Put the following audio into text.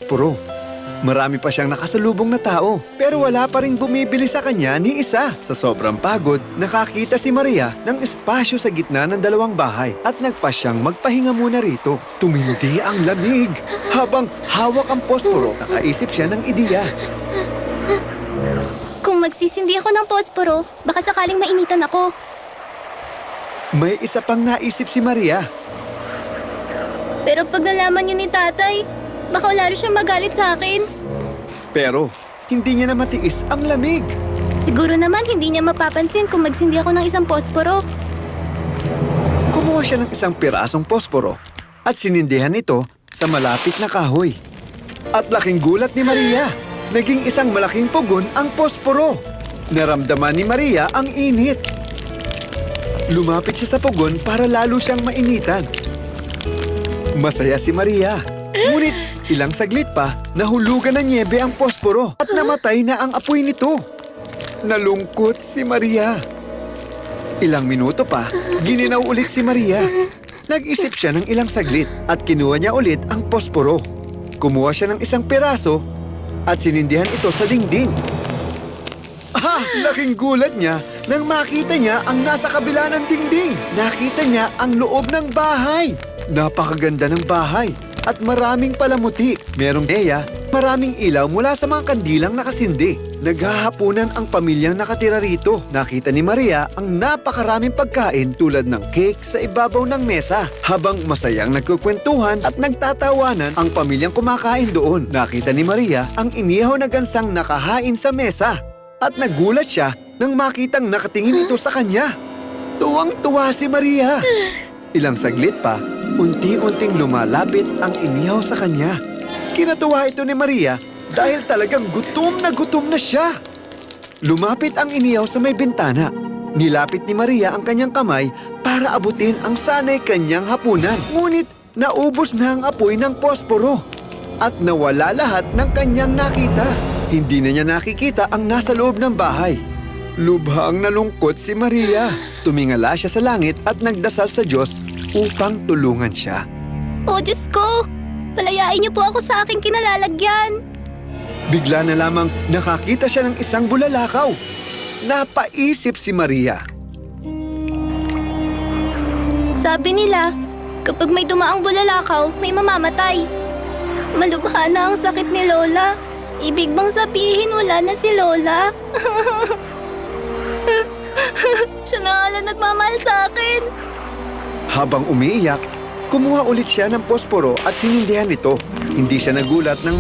Puro. Marami pa siyang nakasalubong na tao, pero wala pa ring bumibili sa kanya ni isa. Sa sobrang pagod, nakakita si Maria ng espasyo sa gitna ng dalawang bahay at nagpa siyang magpahinga muna rito. Tumindi ang lamig. Habang hawak ang posporo, nakaisip siya ng ideya. Kung magsisindi ako ng posporo, baka sakaling mainitan ako. May isa pang naisip si Maria. Pero pag nalaman yun ni tatay, baka wala rin siyang magalit sa akin. Pero hindi niya na matiis ang lamig. Siguro naman hindi niya mapapansin kung magsindi ako ng isang posporo. Kumuha siya ng isang pirasong posporo at sinindihan ito sa malapit na kahoy. At laking gulat ni Maria, naging isang malaking pugon ang posporo. Naramdaman ni Maria ang init. Lumapit siya sa pugon para lalo siyang mainitan. Masaya si Maria. Ngunit ilang saglit pa, nahulugan ng niebe ang posporo at namatay na ang apoy nito. Nalungkot si Maria. Ilang minuto pa, gininaw ulit si Maria. Nag-isip siya ng ilang saglit at kinuha niya ulit ang posporo. Kumuha siya ng isang piraso at sinindihan ito sa dingding. Laking gulat niya nang makita niya ang nasa kabila ng dingding. Nakita niya ang loob ng bahay. Napakaganda ng bahay at maraming palamuti. Merong teya, maraming ilaw mula sa mga kandilang nakasindi. Naghahapunan ang pamilyang nakatira rito. Nakita ni Maria ang napakaraming pagkain tulad ng cake sa ibabaw ng mesa. Habang masayang nagkukwentuhan at nagtatawanan ang pamilyang kumakain doon. Nakita ni Maria ang inihaw na gansang nakahain sa mesa. At nagulat siya nang makitang nakatingin ito sa kanya. Tuwang-tuwa si Maria. Ilang saglit pa, unti-unting lumalapit ang inihaw sa kanya. Kinatuwa ito ni Maria dahil talagang gutom na siya. Lumapit ang inihaw sa may bintana. Nilapit ni Maria ang kanyang kamay para abutin ang sanay kanyang hapunan. Ngunit naubos na ang apoy ng posporo at nawala lahat ng kanyang nakita. Hindi na niya nakikita ang nasa loob ng bahay. Lubhang nalungkot si Maria. Tumingala siya sa langit at nagdasal sa Diyos upang tulungan siya. Oh, Diyos ko! Palayain niyo po ako sa aking kinalalagyan. Bigla na lamang nakakita siya ng isang bulalakaw. Napaisip si Maria. Sabi nila, kapag may dumaang bulalakaw, may mamamatay. Malubha na ang sakit ni Lola. Ibig bang sabihin wala na si Lola? Siya na nga lang nagmamahal sa akin. Habang umiiyak, kumuha ulit siya ng posporo at sinindihan ito. Hindi siya nagulat nang